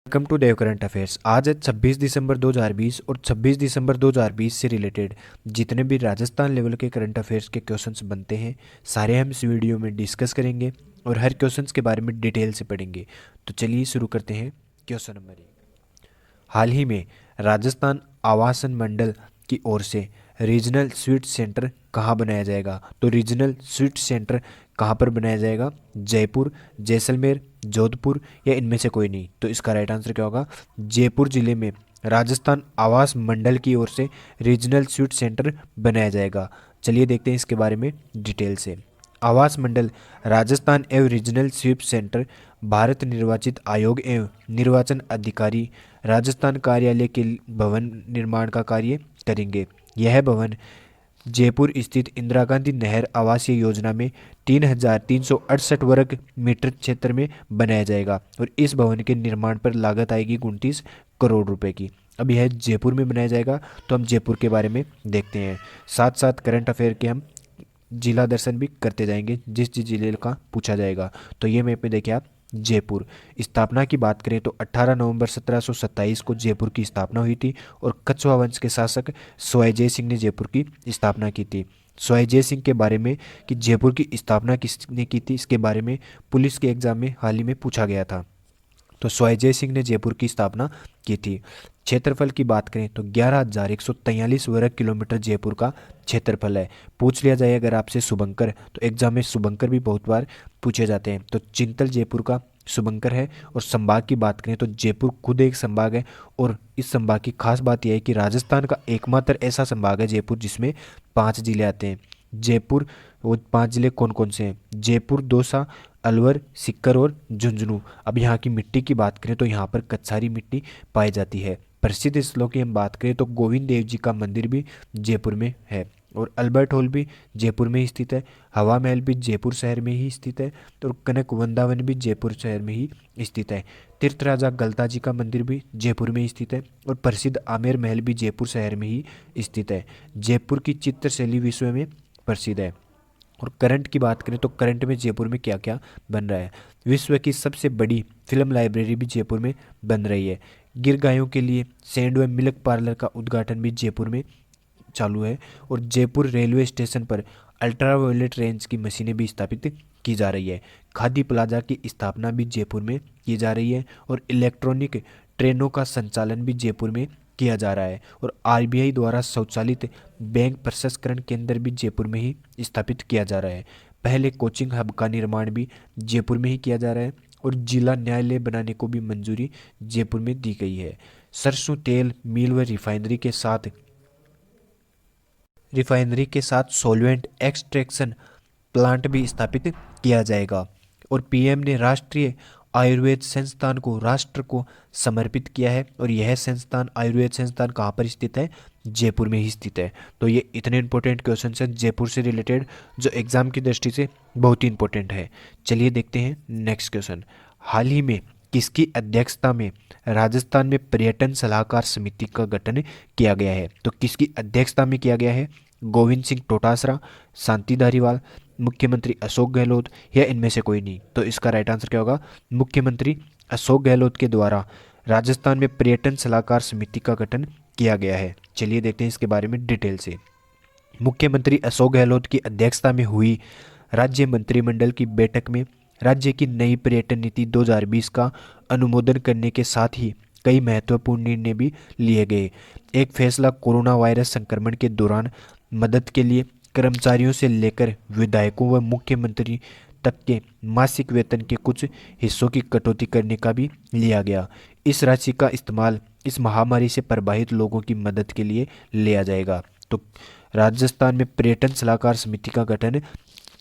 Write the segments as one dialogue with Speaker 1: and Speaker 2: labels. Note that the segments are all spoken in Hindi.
Speaker 1: Welcome to Dev current affairs. आज है 26 दिसंबर 2020 और 26 दिसंबर 2020 से रिलेटेड जितने भी राजस्थान लेवल के करंट अफेयर्स के क्वेश्चंस बनते हैं सारे हम इस वीडियो में डिस्कस करेंगे और हर क्वेश्चंस के बारे में डिटेल से पढ़ेंगे। तो चलिए शुरू करते हैं। क्वेश्चन नंबर 1, हाल ही में राजस्थान आवासन मंडल की ओर से रीजनल स्वीट सेंटर कहाँ बनाया जाएगा? तो रीजनल स्वीट सेंटर कहाँ पर बनाया जाएगा? जयपुर, जैसलमेर, जोधपुर या इनमें से कोई नहीं। तो इसका राइट आंसर क्या होगा? जयपुर जिले में राजस्थान आवास मंडल की ओर से रीजनल स्वीट सेंटर बनाया जाएगा। चलिए देखते हैं इसके बारे में डिटेल से। आवास मंडल राजस्थान एवं रीजनल स्वीप सेंटर भारत निर्वाचित आयोग एवं निर्वाचन अधिकारी राजस्थान कार्यालय के भवन निर्माण का कार्य करेंगे। यह भवन जयपुर स्थित इंदिरा गांधी नहर आवासीय योजना में 3,368 वर्ग मीटर क्षेत्र में बनाया जाएगा और इस भवन के निर्माण पर लागत आएगी 29 करोड़ रुपए की। अब यह जयपुर में बनाया जाएगा, तो हम जयपुर के बारे में देखते हैं। साथ साथ करंट अफेयर के हम जिला दर्शन भी करते जाएंगे, जिस जिस जिले का पूछा जाएगा। तो ये मैप में देखिए आप, जयपुर। स्थापना की बात करें तो 18 नवंबर 1727 को जयपुर की स्थापना हुई थी और कछवा वंश के शासक सवाई सिंह ने जयपुर की स्थापना की थी। सवाई सिंह के बारे में कि जयपुर की स्थापना किसने की थी, इसके बारे में पुलिस के एग्जाम में हाल ही में पूछा गया था। तो सवाई सिंह ने जयपुर की स्थापना की थी। क्षेत्रफल की बात करें तो 11,143 वर्ग किलोमीटर जयपुर का क्षेत्रफल है। पूछ लिया जाए अगर आपसे शुभंकर, तो एग्जाम में शुभंकर भी बहुत बार पूछे जाते हैं। तो चिंतल जयपुर का शुभंकर है। और संभाग की बात करें तो जयपुर खुद एक संभाग है और इस संभाग की खास बात यह है कि राजस्थान का एकमात्र ऐसा संभाग है जयपुर जिसमें 5 जिले आते हैं। जयपुर, वो 5 जिले कौन कौन से हैं? जयपुर, दौसा, अलवर, सीकर और झुंझुनू। अब यहाँ की मिट्टी की बात करें तो यहाँ पर कच्छारी मिट्टी पाई जाती है। प्रसिद्ध स्थलों की हम बात करें तो गोविंद देव जी का मंदिर भी जयपुर में है और अल्बर्ट हॉल भी जयपुर में ही स्थित है। हवा महल भी जयपुर शहर में ही स्थित है और कनक वृंदावन भी जयपुर शहर में ही स्थित है। तीर्थ राजा गलता जी का मंदिर भी जयपुर में ही स्थित है और प्रसिद्ध आमेर महल भी जयपुर शहर में ही स्थित है। जयपुर की चित्रशैली विश्व में प्रसिद्ध है। और करंट की बात करें तो करंट में जयपुर में क्या क्या बन रहा है? विश्व की सबसे बड़ी फिल्म लाइब्रेरी भी जयपुर में बन रही है। गिर गायों के लिए सैंड व मिल्क पार्लर का उद्घाटन भी जयपुर में चालू है और जयपुर रेलवे स्टेशन पर अल्ट्रावायलेट रेंज की मशीनें भी स्थापित की जा रही है। खादी प्लाजा की स्थापना भी जयपुर में की जा रही है और इलेक्ट्रॉनिक ट्रेनों का संचालन भी जयपुर में किया जा रहा है। और आरबीआई द्वारा स्वचालित बैंक प्रसंस्करण केंद्र भी जयपुर में ही स्थापित किया जा रहा है। पहले कोचिंग हब का निर्माण भी जयपुर में ही किया जा रहा है और जिला न्यायालय बनाने को भी मंजूरी जयपुर में दी गई है। सरसों तेल मिल व रिफाइनरी के साथ सॉल्वेंट एक्सट्रैक्शन प्लांट भी स्थापित किया जाएगा। और पीएम ने राष्ट्रीय आयुर्वेद संस्थान को राष्ट्र को समर्पित किया है और यह संस्थान, आयुर्वेद संस्थान कहाँ पर स्थित है? जयपुर में ही स्थित है। तो ये इतने इंपॉर्टेंट क्वेश्चन हैं जयपुर से रिलेटेड जो एग्जाम की दृष्टि से बहुत ही इंपॉर्टेंट है। चलिए देखते हैं नेक्स्ट क्वेश्चन। हाल ही में किसकी अध्यक्षता में राजस्थान में पर्यटन सलाहकार समिति का गठन किया गया है? तो किसकी अध्यक्षता में किया गया है? गोविंद सिंह डोटासरा, शांति धारीवाल, मुख्यमंत्री अशोक गहलोत या इनमें से कोई नहीं। तो इसका राइट आंसर क्या होगा? मुख्यमंत्री अशोक गहलोत के द्वारा राजस्थान में पर्यटन सलाहकार समिति का गठन किया गया है। चलिए देखते हैं इसके बारे में डिटेल से। मुख्यमंत्री अशोक गहलोत की अध्यक्षता में हुई राज्य मंत्रिमंडल की बैठक में राज्य की नई पर्यटन नीति 2020 का अनुमोदन करने के साथ ही कई महत्वपूर्ण निर्णय भी लिए गए। एक फैसला कोरोना वायरस संक्रमण के दौरान मदद के लिए कर्मचारियों से लेकर विधायकों व मुख्यमंत्री तक के मासिक वेतन के कुछ हिस्सों की कटौती करने का भी लिया गया। इस राशि का इस्तेमाल इस महामारी से प्रभावित लोगों की मदद के लिए लिया जाएगा। तो राजस्थान में पर्यटन सलाहकार समिति का गठन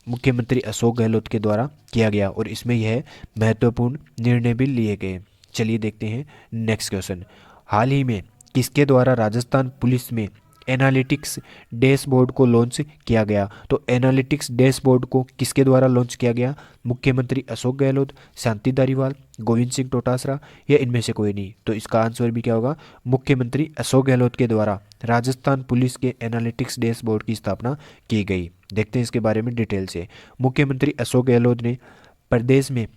Speaker 1: मुख्यमंत्री अशोक गहलोत के द्वारा किया गया और इसमें यह महत्वपूर्ण निर्णय भी लिए गए। चलिए देखते हैं नेक्स्ट क्वेश्चन। हाल ही में किसके द्वारा राजस्थान पुलिस में एनालिटिक्स डैशबोर्ड को लॉन्च किया गया? तो एनालिटिक्स डैशबोर्ड को किसके द्वारा लॉन्च किया गया? मुख्यमंत्री अशोक गहलोत, शांति धारीवाल, गोविंद सिंह डोटासरा या इनमें से कोई नहीं। तो इसका आंसर भी क्या होगा? मुख्यमंत्री अशोक गहलोत के द्वारा राजस्थान पुलिस के एनालिटिक्स डैशबोर्ड की स्थापना की गई। देखते हैं इसके बारे में डिटेल से। मुख्यमंत्री अशोक गहलोत ने प्रदेश में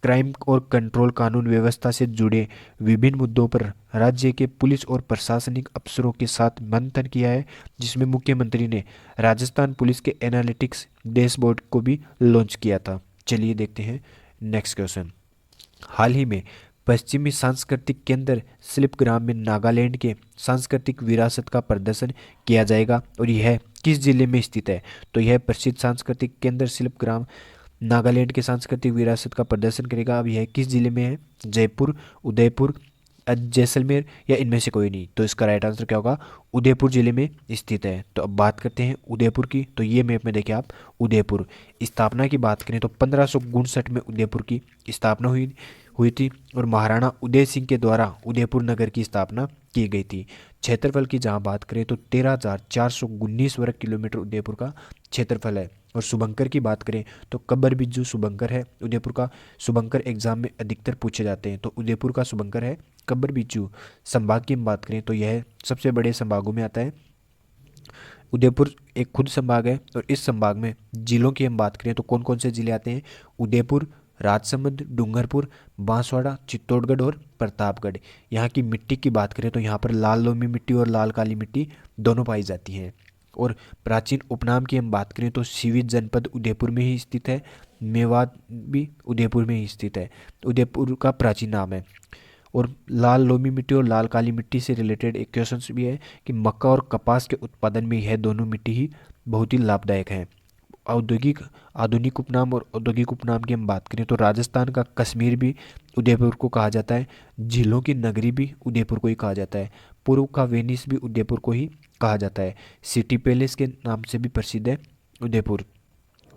Speaker 1: क्राइम और कंट्रोल कानून व्यवस्था से जुड़े विभिन्न मुद्दों पर राज्य के पुलिस और प्रशासनिक अफसरों के साथ मंथन किया है, जिसमें मुख्यमंत्री ने राजस्थान पुलिस के एनालिटिक्स डैशबोर्ड को भी लॉन्च किया था। चलिए देखते हैं नेक्स्ट क्वेश्चन। हाल ही में पश्चिमी सांस्कृतिक केंद्र शिल्पग्राम में नागालैंड के सांस्कृतिक विरासत का प्रदर्शन किया जाएगा और यह किस जिले में स्थित है? तो यह प्रसिद्ध सांस्कृतिक केंद्र शिल्पग्राम नागालैंड के सांस्कृतिक विरासत का प्रदर्शन करेगा। अब यह किस जिले में है? जयपुर, उदयपुर, जैसलमेर या इनमें से कोई नहीं। तो इसका राइट आंसर क्या होगा? उदयपुर जिले में स्थित है। तो अब बात करते हैं उदयपुर की। तो ये मैप में देखिए आप, उदयपुर स्थापना की बात करें तो 1559 में उदयपुर की स्थापना हुई हुई थी और महाराणा उदय सिंह के द्वारा उदयपुर नगर की स्थापना की गई थी। क्षेत्रफल की जहाँ बात करें तो 13,419 वर्ग किलोमीटर उदयपुर का क्षेत्रफल है। और शुभंकर की बात करें तो कब्बर बिज्जू शुभंकर है उदयपुर का। शुभंकर एग्जाम में अधिकतर पूछे जाते हैं, तो उदयपुर का शुभंकर है कब्बर बिज्जू। संभाग की हम बात करें तो यह सबसे बड़े संभागों में आता है। उदयपुर एक खुद संभाग है और इस संभाग में जिलों की हम बात करें तो कौन कौन से जिले आते हैं? उदयपुर, राजसमंद, डूंगरपुर, बांसवाड़ा, चित्तौड़गढ़ और प्रतापगढ़। यहाँ की मिट्टी की बात करें तो यहाँ पर लाल लोमी मिट्टी और लाल काली मिट्टी दोनों पाई जाती हैं। और प्राचीन उपनाम की हम बात करें तो सीवित जनपद उदयपुर में ही स्थित है। मेवात भी उदयपुर में ही स्थित है, उदयपुर का प्राचीन नाम है। और लाल लोमी मिट्टी और लाल काली मिट्टी से रिलेटेड एक क्वेश्चन भी है कि मक्का और कपास के उत्पादन में यह दोनों मिट्टी ही बहुत ही लाभदायक हैं। औद्योगिक आधुनिक उपनाम और औद्योगिक उपनाम की हम बात करें तो राजस्थान का कश्मीर भी उदयपुर को कहा जाता है। झीलों की नगरी भी उदयपुर को ही कहा जाता है। पूर्व का वेनिस भी उदयपुर को ही कहा जाता है। सिटी पैलेस के नाम से भी प्रसिद्ध है उदयपुर।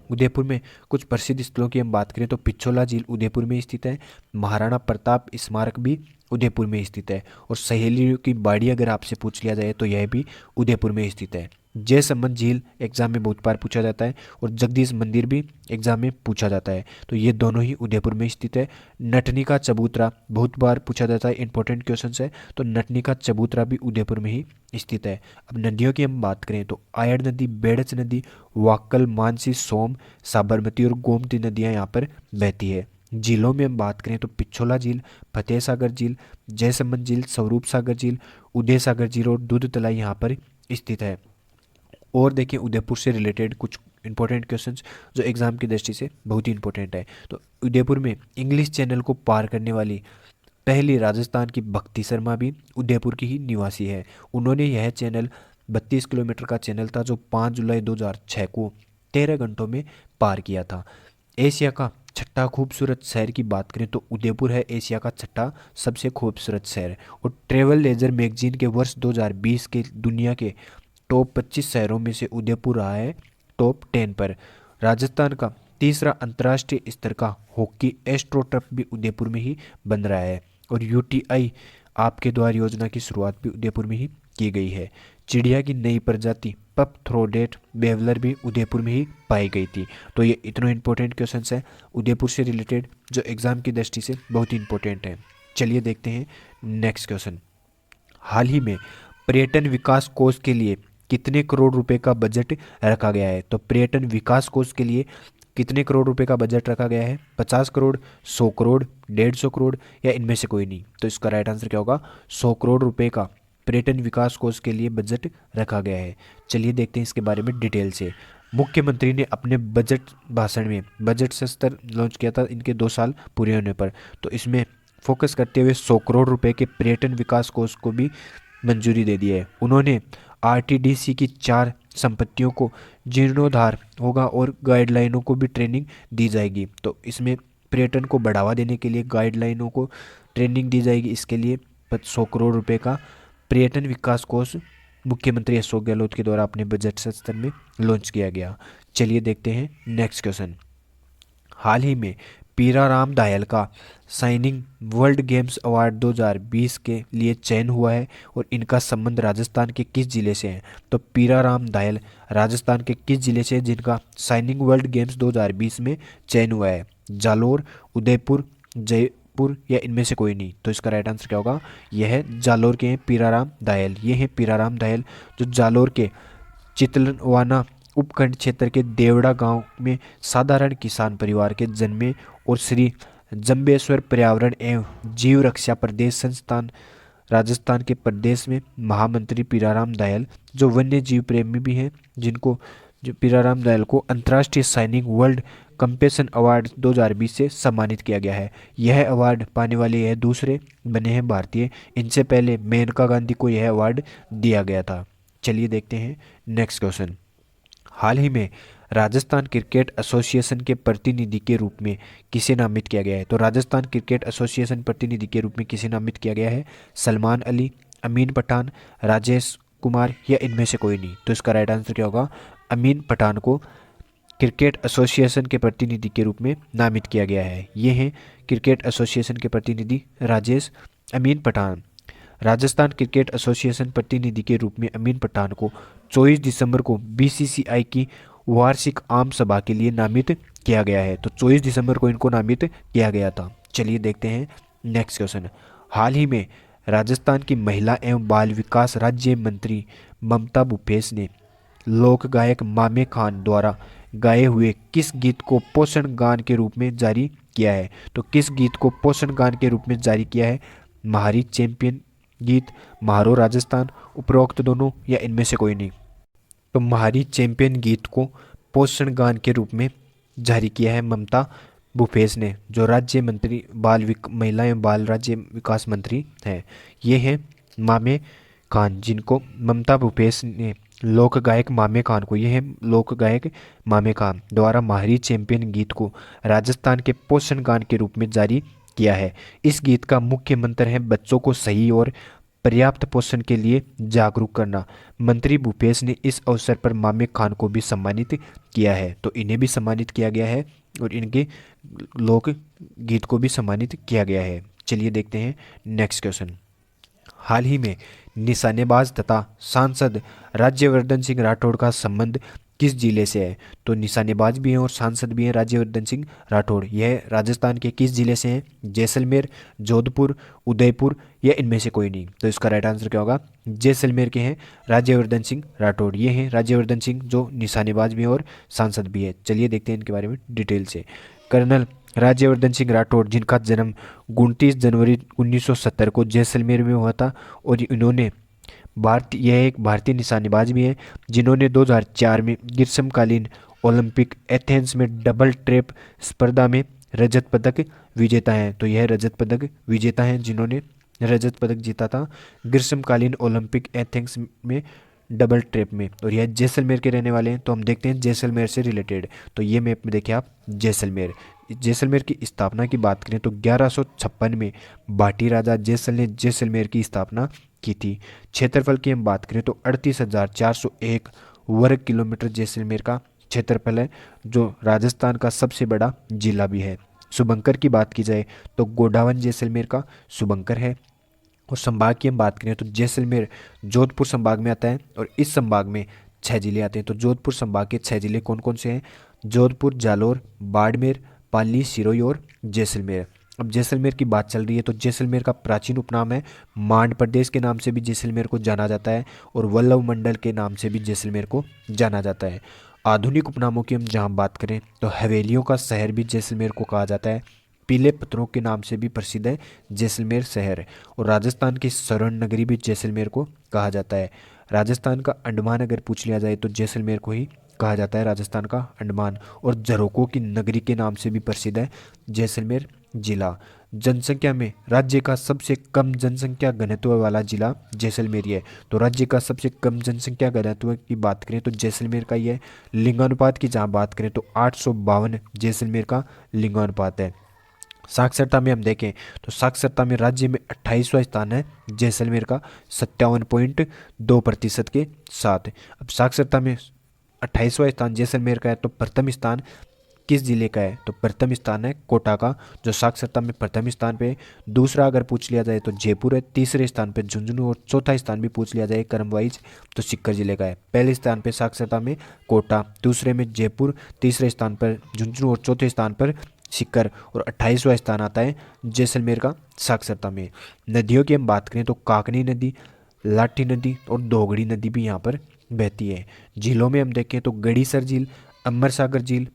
Speaker 1: उदयपुर में कुछ प्रसिद्ध स्थलों की हम बात करें तो पिछोला झील उदयपुर में स्थित है। महाराणा प्रताप स्मारक भी उदयपुर में स्थित है। और सहेलियों की बाड़ी अगर आपसे पूछ लिया जाए तो यह भी उदयपुर में स्थित है। जयसमंद झील एग्जाम में बहुत बार पूछा जाता है और जगदीश मंदिर भी एग्जाम में पूछा जाता है, तो ये दोनों ही उदयपुर में स्थित है। नटनी का चबूतरा बहुत बार पूछा जाता है, इंपॉर्टेंट क्वेश्चन है, तो नटनी का चबूतरा भी उदयपुर में ही स्थित है। अब नदियों की हम बात करें तो आयड़ नदी, बेड़च नदी, वाक्कल, मानसी, सोम, साबरमती और गोमती नदियाँ यहाँ पर बहती है। झीलों में हम बात करें तो पिछोला झील, फतेह सागर झील, जयसमंद झील, स्वरूप सागर झील, उदय सागर झील और दूध तलाई यहाँ पर स्थित है। और देखिए उदयपुर से रिलेटेड कुछ इंपॉर्टेंट क्वेश्चंस जो एग्जाम की दृष्टि से बहुत ही इंपॉर्टेंट है। तो उदयपुर में इंग्लिश चैनल को पार करने वाली पहली राजस्थान की भक्ति शर्मा भी उदयपुर की ही निवासी है। उन्होंने यह चैनल 32 किलोमीटर का चैनल था जो 5 जुलाई 2006 को 13 घंटों में पार किया था। एशिया का छठा खूबसूरत शहर की बात करें तो उदयपुर है एशिया का छठा सबसे खूबसूरत शहर। और ट्रेवल लेजर मैगजीन के वर्ष 2020 के दुनिया के टॉप 25 शहरों में से उदयपुर रहा है टॉप 10 पर। राजस्थान का तीसरा अंतर्राष्ट्रीय स्तर का हॉकी एस्ट्रोटर्फ भी उदयपुर में ही बन रहा है। और यूटीआई आपके द्वार योजना की शुरुआत भी उदयपुर में ही की गई है। चिड़िया की नई प्रजाति पप थ्रोडेट बेवलर भी उदयपुर में ही पाई गई थी। तो ये इतने इंपॉर्टेंट क्वेश्चंस हैं उदयपुर से रिलेटेड जो एग्जाम की दृष्टि से बहुत ही इंपॉर्टेंट है। चलिए देखते हैं नेक्स्ट क्वेश्चन। हाल ही में पर्यटन विकास कोष के लिए कितने करोड़ रुपए का बजट रखा गया है? तो पर्यटन विकास कोष के लिए कितने करोड़ रुपए का बजट रखा गया है? 50 करोड़, 100 करोड़, 150 करोड़ या इनमें से कोई नहीं। तो इसका राइट आंसर क्या होगा? 100 करोड़ रुपए का पर्यटन विकास कोष के लिए बजट रखा गया है। चलिए देखते हैं इसके बारे में डिटेल से। मुख्यमंत्री ने अपने बजट भाषण में बजट सत्र लॉन्च किया था इनके 2 साल पूरे होने पर, तो इसमें फोकस करते हुए 100 करोड़ रुपए के पर्यटन विकास कोष को भी मंजूरी दे दी है। उन्होंने आरटीडीसी की 4 संपत्तियों को जीर्णोद्धार होगा और गाइडलाइनों को भी ट्रेनिंग दी जाएगी। तो इसमें पर्यटन को बढ़ावा देने के लिए गाइडलाइनों को ट्रेनिंग दी जाएगी। इसके लिए 100 करोड़ रुपए का पर्यटन विकास कोष मुख्यमंत्री अशोक गहलोत के द्वारा अपने बजट सत्र में लॉन्च किया गया। चलिए देखते हैं नेक्स्ट क्वेश्चन। हाल ही में पीराराम दायल का साइनिंग वर्ल्ड गेम्स अवार्ड 2020 के लिए चयन हुआ है और इनका संबंध राजस्थान के किस जिले से है? तो पीराराम दायल राजस्थान के किस जिले से जिनका साइनिंग वर्ल्ड गेम्स 2020 में चयन हुआ है? जालोर, उदयपुर, जयपुर या इनमें से कोई नहीं। तो इसका राइट आंसर क्या होगा? यह है जालोर के हैं पीराराम दायल। ये हैं पीराराम दायल जो जालोर के चितलवाना उपखंड क्षेत्र के देवड़ा गांव में साधारण किसान परिवार के जन्मे और श्री जंबेश्वर पर्यावरण एवं जीव रक्षा प्रदेश संस्थान राजस्थान के प्रदेश में महामंत्री पीराराम दयाल जो वन्य जीव प्रेमी भी हैं, जिनको जो पीराराम दयाल को अंतर्राष्ट्रीय साइनिंग वर्ल्ड कंपेशन अवार्ड 2020 से सम्मानित किया गया है। यह अवार्ड पाने वाले यह दूसरे बने हैं भारतीय। इनसे पहले मेनका गांधी को यह अवार्ड दिया गया था। चलिए देखते हैं नेक्स्ट क्वेश्चन। हाल ही में राजस्थान क्रिकेट एसोसिएशन के प्रतिनिधि के रूप में किसे नामित किया गया है? तो राजस्थान क्रिकेट एसोसिएशन प्रतिनिधि के रूप में किसे नामित किया गया है? सलमान अली, अमीन पठान, राजेश कुमार या इनमें से कोई नहीं। तो इसका राइट आंसर क्या होगा? अमीन पठान को क्रिकेट एसोसिएशन के प्रतिनिधि के रूप में नामित किया गया है। ये हैं क्रिकेट एसोसिएशन के प्रतिनिधि राजेश अमीन पठान। राजस्थान क्रिकेट एसोसिएशन प्रतिनिधि के रूप में अमीन पठान को 24 दिसंबर को बीसीसीआई की वार्षिक आम सभा के लिए नामित किया गया है। तो 24 दिसंबर को इनको नामित किया गया था। चलिए देखते हैं नेक्स्ट क्वेश्चन। हाल ही में राजस्थान की महिला एवं बाल विकास राज्य मंत्री ममता भूपेश ने लोक गायक मामे खान द्वारा गाए हुए किस गीत को पोषण गान के रूप में जारी किया है? तो किस गीत को पोषण गान के रूप में जारी किया है? महारी चैंपियन गीत, महारो राजस्थान, उपरोक्त दोनों या इनमें से कोई नहीं। तो महारी चैंपियन गीत को पोषण गान के रूप में जारी किया है ममता भूपेश ने, जो राज्य मंत्री महिला एवं बाल राज्य विकास मंत्री हैं। ये हैं मामे खान, जिनको ममता भूपेश ने लोक गायक मामे खान को, ये है लोक गायक मामे खान द्वारा महारी चैंपियन गीत को राजस्थान के पोषण गान के रूप में जारी किया है। इस गीत का मुख्य मंत्र है बच्चों को सही और पर्याप्त पोषण के लिए जागरूक करना। मंत्री भूपेश ने इस अवसर पर मामे खान को भी सम्मानित किया है। तो इन्हें भी सम्मानित किया गया है और इनके लोक गीत को भी सम्मानित किया गया है। चलिए देखते हैं नेक्स्ट क्वेश्चन। हाल ही में निशानेबाज तथा सांसद राज्यवर्धन सिंह राठौड़ का संबंध किस जिले से है? तो निशानेबाज भी हैं और सांसद भी हैं राज्यवर्धन सिंह राठौड़। यह राजस्थान के किस जिले से हैं? जैसलमेर, जोधपुर, उदयपुर या इनमें से कोई नहीं। तो इसका राइट आंसर क्या होगा? जैसलमेर के हैं राज्यवर्धन सिंह राठौड़। ये हैं राज्यवर्धन सिंह जो निशानेबाज भी हैं और सांसद भी है। चलिए देखते हैं इनके बारे में डिटेल से। कर्नल राज्यवर्धन सिंह राठौड़, जिनका जन्म 29 जनवरी 1970 को जैसलमेर में हुआ था और इन्होंने यह एक भारतीय निशानेबाज भी हैं, जिन्होंने 2004 में ग्रीष्मकालीन ओलंपिक एथेंस में डबल ट्रैप स्पर्धा में रजत पदक विजेता हैं। तो यह रजत पदक विजेता हैं जिन्होंने रजत पदक जीता था ग्रीष्मकालीन ओलंपिक एथेंस में डबल ट्रैप में, और यह जैसलमेर के रहने वाले हैं। तो हम देखते हैं जैसलमेर से रिलेटेड। तो ये मैप में देखिए आप जैसलमेर की स्थापना की बात करें तो 1156 में भाटी राजा जैसल ने जैसलमेर की स्थापना की थी। क्षेत्रफल की हम बात करें तो 38,401 वर्ग किलोमीटर जैसलमेर का क्षेत्रफल है, जो राजस्थान का सबसे बड़ा जिला भी है। सुबंकर की बात की जाए तो गोडावन जैसलमेर का सुबंकर है। और संभाग की हम बात करें तो जैसलमेर जोधपुर संभाग में आता है और इस संभाग में 6 जिले आते हैं। तो जोधपुर संभाग के 6 जिले कौन कौन से हैं? जोधपुर, जालोर, बाड़मेर, पाली, सिरोही और जैसलमेर। अब जैसलमेर की बात चल रही है तो जैसलमेर का प्राचीन उपनाम है मांड प्रदेश के नाम से भी जैसलमेर को जाना जाता है और वल्लभ मंडल के नाम से भी जैसलमेर को जाना जाता है। आधुनिक उपनामों की हम जहाँ बात करें तो हवेलियों का शहर भी जैसलमेर को कहा जाता है। पीले पत्थरों के नाम से भी प्रसिद्ध है जैसलमेर शहर, और राजस्थान की स्वर्ण नगरी भी जैसलमेर को कहा जाता है। राजस्थान का अंडमान अगर पूछ लिया जाए तो जैसलमेर को ही कहा जाता है राजस्थान का अंडमान, और झरोकों की नगरी के नाम से भी प्रसिद्ध है जैसलमेर जिला। जनसंख्या में राज्य का सबसे कम जनसंख्या घनत्व वाला जिला जैसलमेर है। तो राज्य का सबसे कम जनसंख्या घनत्व की बात करें तो जैसलमेर का ही है। लिंगानुपात की जहाँ बात करें तो 852 जैसलमेर का लिंगानुपात है। साक्षरता में हम देखें तो साक्षरता में राज्य में 28वां स्थान है जैसलमेर का 57.2% के साथ। अब साक्षरता में 28वां स्थान जैसलमेर का है तो प्रथम स्थान किस जिले का है? तो प्रथम स्थान है कोटा का, जो साक्षरता में प्रथम स्थान पे। दूसरा अगर पूछ लिया जाए तो जयपुर है, तीसरे स्थान पे झुंझुनू, और चौथा स्थान भी पूछ लिया जाए क्रम वाइज तो सीकर जिले का है। पहले स्थान पे साक्षरता में कोटा, दूसरे में जयपुर, तीसरे स्थान पर झुंझुनू और चौथे स्थान पर सीकर, और 28वां स्थान आता है जैसलमेर का साक्षरता में। नदियों की हम बात करें तो काकनी नदी, लाठी नदी और दोगड़ी नदी भी यहाँ पर बहती है। झीलों में हम देखें तो गड़ीसर झील, अमर सागर झील,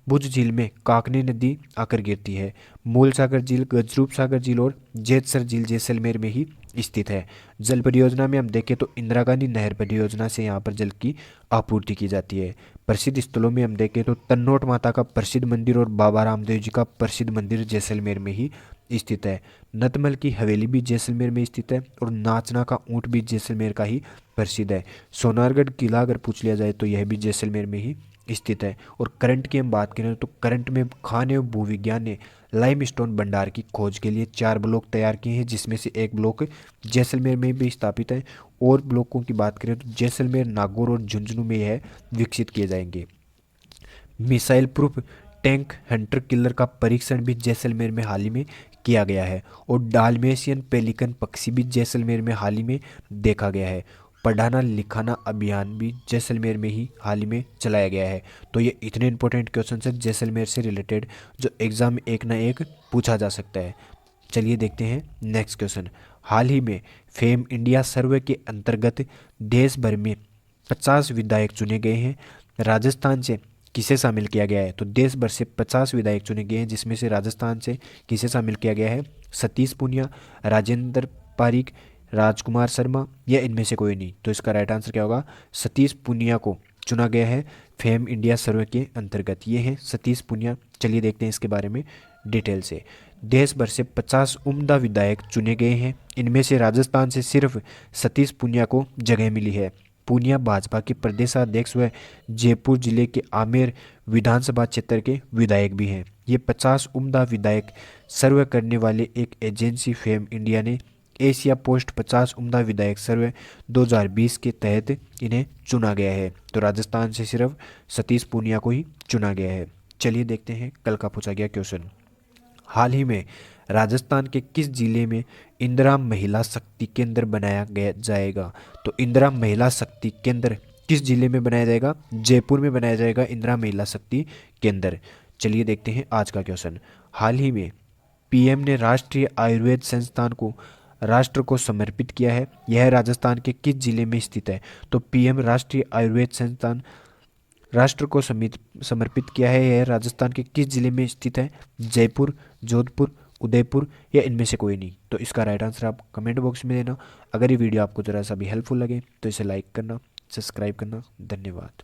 Speaker 1: भुज झील में काकनी नदी आकर गिरती है। मूल सागर झील, गजरूप सागर झील और जेतसर झील जैसलमेर में ही स्थित है। जल परियोजना में हम देखें तो इंदिरा गांधी नहर परियोजना से यहाँ पर जल की आपूर्ति की जाती है। प्रसिद्ध स्थलों में हम देखें तो तन्नोट माता का प्रसिद्ध मंदिर और बाबा रामदेव जी का प्रसिद्ध मंदिर जैसलमेर में ही स्थित है। नतमल की हवेली भी जैसलमेर में स्थित है और नाचना का ऊंट भी जैसलमेर का ही प्रसिद्ध है। सोनारगढ़ किला अगर पूछ लिया जाए तो यह भी जैसलमेर में ही स्थित है। और करंट की हम बात करें तो करंट में खान एवं भूविज्ञान ने लाइमस्टोन भंडार की खोज के लिए 4 ब्लॉक तैयार किए हैं, जिसमें से एक ब्लॉक जैसलमेर में भी स्थापित है। और ब्लॉकों की बात करें तो जैसलमेर, नागौर और झुंझुनू में यह विकसित किए जाएंगे। Missile proof tank Hunter killer का परीक्षण भी जैसलमेर में हाल ही में किया गया है। और डालमेशियन पेलिकन पक्षी भी जैसलमेर में हाल ही में देखा गया है। पढ़ाना लिखाना अभियान भी जैसलमेर में ही हाल ही में चलाया गया है। तो ये इतने इंपॉर्टेंट क्वेश्चन है जैसलमेर से रिलेटेड जो एग्जाम में एक ना एक पूछा जा सकता है। चलिए देखते हैं नेक्स्ट क्वेश्चन। हाल ही में फेम इंडिया सर्वे के अंतर्गत देश भर में 50 विधायक चुने गए हैं। राजस्थान से किसे शामिल किया गया है? तो देश भर से 50 विधायक चुने गए हैं, जिसमें से राजस्थान से किसे शामिल किया गया है? सतीश पूनिया, राजेंद्र पारिक, राजकुमार शर्मा या इनमें से कोई नहीं। तो इसका राइट आंसर क्या होगा? सतीश पूनिया को चुना गया है फेम इंडिया सर्वे के अंतर्गत। ये है सतीश पूनिया। चलिए देखते हैं इसके बारे में डिटेल से। देश भर से 50 उम्दा विधायक चुने गए हैं। इनमें से राजस्थान से सिर्फ सतीश पूनिया को जगह मिली है। पूनिया भाजपा के प्रदेशाध्यक्ष व जयपुर जिले के आमेर विधानसभा क्षेत्र के विधायक भी हैं। ये 50 उम्दा विधायक सर्वे करने वाले एक एजेंसी फेम इंडिया ने एशिया पोस्ट 50 उम्दा विधायक सर्वे 2020 के तहत इन्हें चुना गया है। तो राजस्थान से सिर्फ सतीश पूनिया को ही चुना गया है। चलिए देखते हैं कल का पूछा गया क्वेश्चन। हाल ही में राजस्थान के किस जिले में इंदिरा महिला शक्ति केंद्र बनाया गया जाएगा? तो इंदिरा महिला शक्ति केंद्र किस जिले में बनाया जाएगा? जयपुर में बनाया जाएगा इंदिरा महिला शक्ति केंद्र। चलिए देखते हैं आज का क्वेश्चन। हाल ही में पीएम ने राष्ट्रीय आयुर्वेद संस्थान को राष्ट्र को समर्पित किया है। यह राजस्थान के किस जिले में स्थित है? तो पीएम राष्ट्रीय आयुर्वेद संस्थान राष्ट्र को समर्पित किया है। यह राजस्थान के किस जिले में स्थित है? जयपुर, जोधपुर, उदयपुर या इनमें से कोई नहीं। तो इसका राइट आंसर आप कमेंट बॉक्स में देना। अगर ये वीडियो आपको ज़रा सा भी हेल्पफुल लगे तो इसे लाइक करना, सब्सक्राइब करना। धन्यवाद।